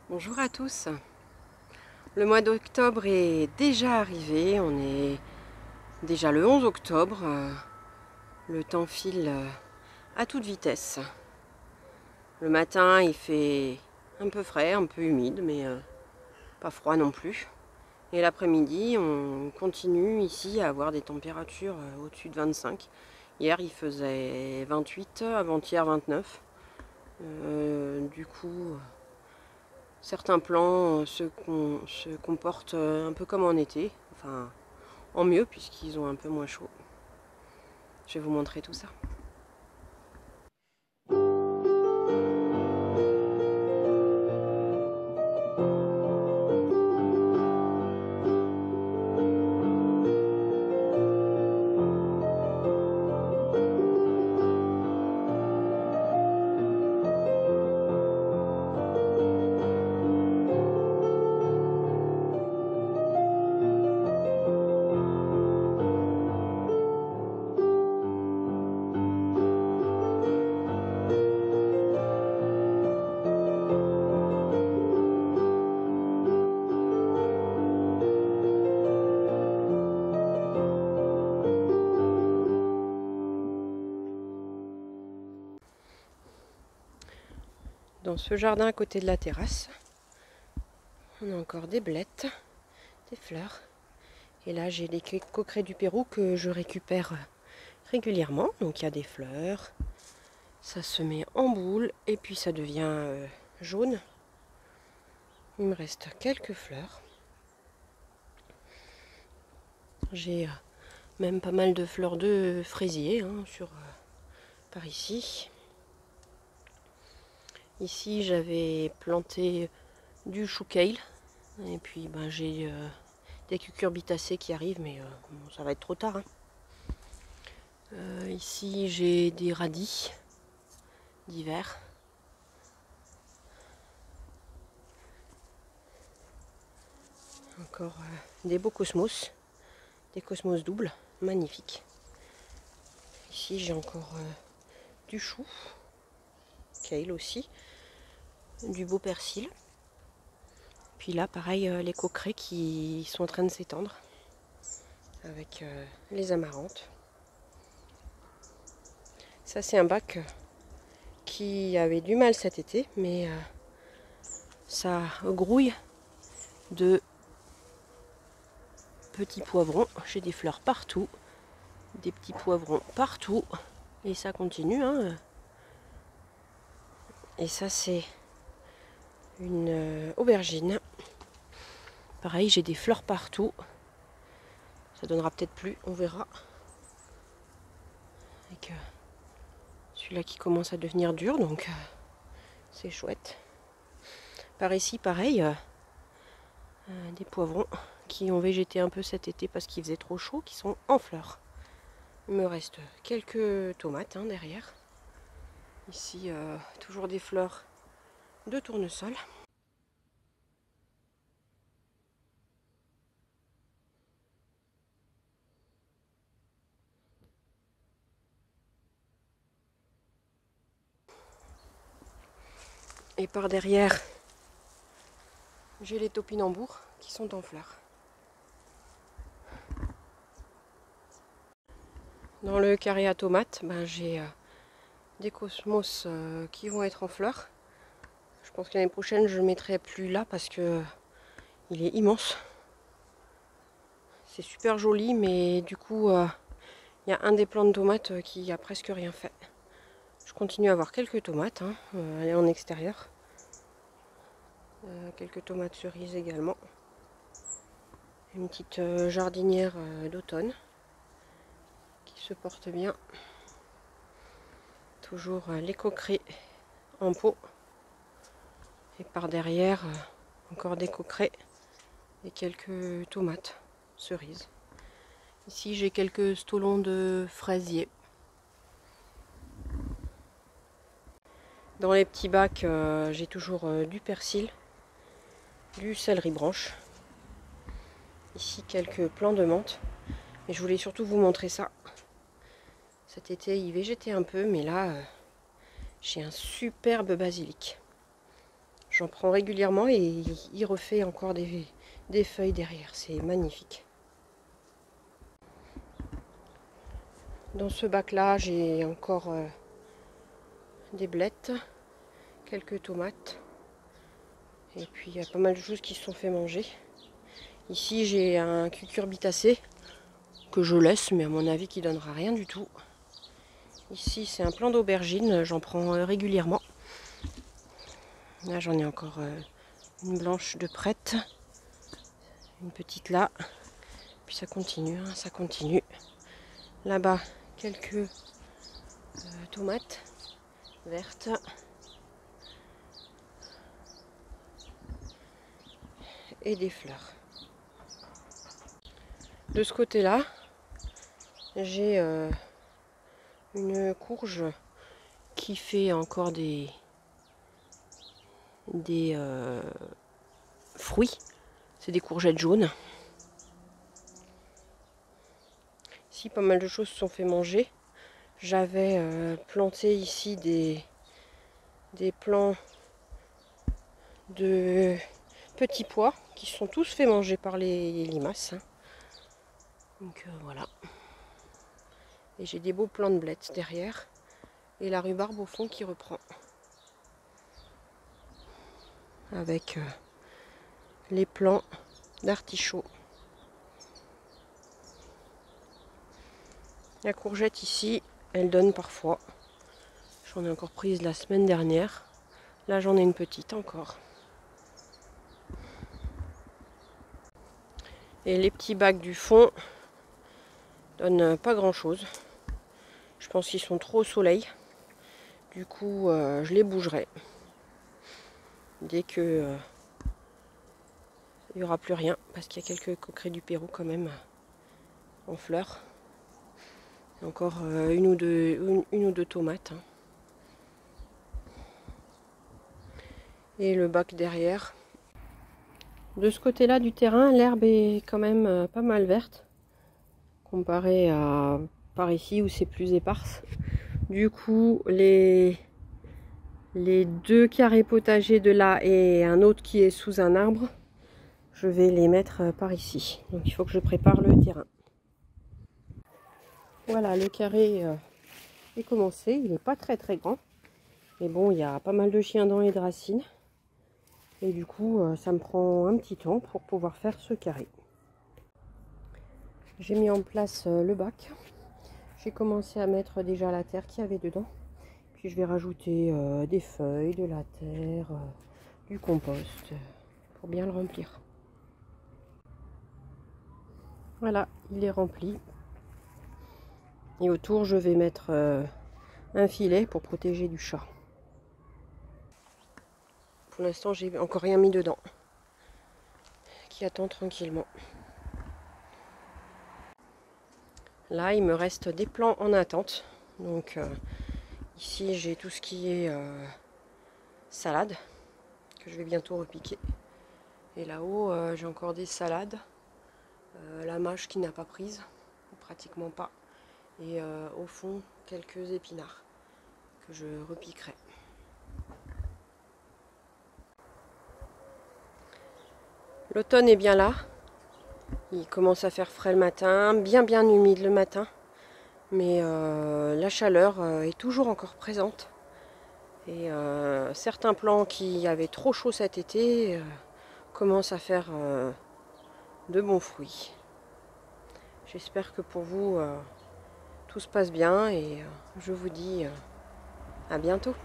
Bonjour à tous. Le mois d'octobre est déjà arrivé, on est déjà le 11 octobre. Le temps file à toute vitesse. Le matin il fait un peu frais, un peu humide, mais pas froid non plus. Et l'après-midi on continue ici à avoir des températures au-dessus de 25. Hier il faisait 28, avant-hier 29. Du coup... Certains plants se comportent un peu comme en été, enfin en mieux puisqu'ils ont un peu moins chaud. Je vais vous montrer tout ça. Dans ce jardin à côté de la terrasse, on a encore des blettes, des fleurs. Et là j'ai les coquerets du Pérou que je récupère régulièrement. Donc il y a des fleurs, ça se met en boule et puis ça devient jaune. Il me reste quelques fleurs. J'ai même pas mal de fleurs de fraisier par ici. Ici j'avais planté du chou kale et puis j'ai des cucurbitacées qui arrivent, mais bon, ça va être trop tard. Ici j'ai des radis d'hiver. Encore des beaux cosmos, des cosmos doubles, magnifiques. Ici j'ai encore du chou, kale aussi, du beau persil. Puis là pareil, les coquerets qui sont en train de s'étendre avec les amarantes. Ça c'est un bac qui avait du mal cet été, mais ça grouille de petits poivrons. J'ai des fleurs partout, des petits poivrons partout, et ça continue. Et ça c'est une aubergine. Pareil, j'ai des fleurs partout. Ça donnera peut-être plus, on verra. Avec celui-là qui commence à devenir dur, donc c'est chouette. Par ici, pareil, des poivrons qui ont végété un peu cet été parce qu'il faisait trop chaud, qui sont en fleurs. Il me reste quelques tomates derrière. Ici, toujours des fleurs de tournesol. Et par derrière, j'ai les topinambours qui sont en fleurs. Dans le carré à tomates, j'ai des cosmos qui vont être en fleurs. Je pense que l'année prochaine, je ne le mettrai plus là parce que il est immense. C'est super joli, mais du coup, il y a un des plants de tomates qui a presque rien fait. Je continue à avoir quelques tomates, elle est en extérieur. Quelques tomates cerises également. Une petite jardinière d'automne qui se porte bien. Toujours les coquerets en pot. Et par derrière, encore des coquerets et quelques tomates cerises. Ici, j'ai quelques stolons de fraisier. Dans les petits bacs, j'ai toujours du persil, du céleri branche. Ici, quelques plants de menthe. Mais je voulais surtout vous montrer ça. Cet été, il végétait un peu, mais là, j'ai un superbe basilic. J'en prends régulièrement et il refait encore des feuilles derrière. C'est magnifique. Dans ce bac-là, j'ai encore des blettes, quelques tomates. Et puis, il y a pas mal de choses qui se sont fait manger. Ici, j'ai un cucurbitacé que je laisse, mais à mon avis, qui donnera rien du tout. Ici, c'est un plant d'aubergine. J'en prends régulièrement. Là, j'en ai encore une blanche de prête. Une petite là. Puis ça continue, hein, ça continue. Là-bas, quelques tomates vertes. Et des fleurs. De ce côté-là, j'ai une courge qui fait encore des fruits. C'est des courgettes jaunes. Ici, pas mal de choses se sont fait manger. J'avais planté ici des plants de petits pois qui sont tous fait manger par les limaces. Donc voilà. Et j'ai des beaux plants de blettes derrière. Et la rhubarbe au fond qui reprend. Avec les plants d'artichaut. La courgette ici, elle donne parfois. J'en ai encore prise la semaine dernière. Là, j'en ai une petite encore. Et les petits bacs du fond donnent pas grand chose. Je pense qu'ils sont trop au soleil. Du coup, je les bougerai. Dès que il n'y aura plus rien. Parce qu'il y a quelques coquerets du Pérou quand même en fleurs. Encore une ou deux tomates. Hein. Et le bac derrière. De ce côté-là du terrain, l'herbe est quand même pas mal verte. Comparé à par ici où c'est plus éparse. Du coup, les deux carrés potagers de là et un autre qui est sous un arbre, je vais les mettre par ici. Donc il faut que je prépare le terrain. Voilà, le carré est commencé. Il n'est pas très grand. Mais bon, il y a pas mal de chiens-dents et de racines. Et du coup, ça me prend un petit temps pour pouvoir faire ce carré. J'ai mis en place le bac. J'ai commencé à mettre déjà la terre qu'il y avait dedans. Puis je vais rajouter des feuilles, de la terre, du compost pour bien le remplir. Voilà, il est rempli. Et autour, je vais mettre un filet pour protéger du chat. Pour l'instant, j'ai encore rien mis dedans. Qui attend tranquillement. Là, il me reste des plants en attente. Donc ici, j'ai tout ce qui est salade que je vais bientôt repiquer. Et là-haut, j'ai encore des salades. La mâche qui n'a pas prise, ou pratiquement pas. Et au fond, quelques épinards que je repiquerai. L'automne est bien là. Il commence à faire frais le matin, bien humide le matin. Mais la chaleur est toujours encore présente. Et certains plants qui avaient trop chaud cet été commencent à faire de bons fruits. J'espère que pour vous, tout se passe bien et je vous dis à bientôt.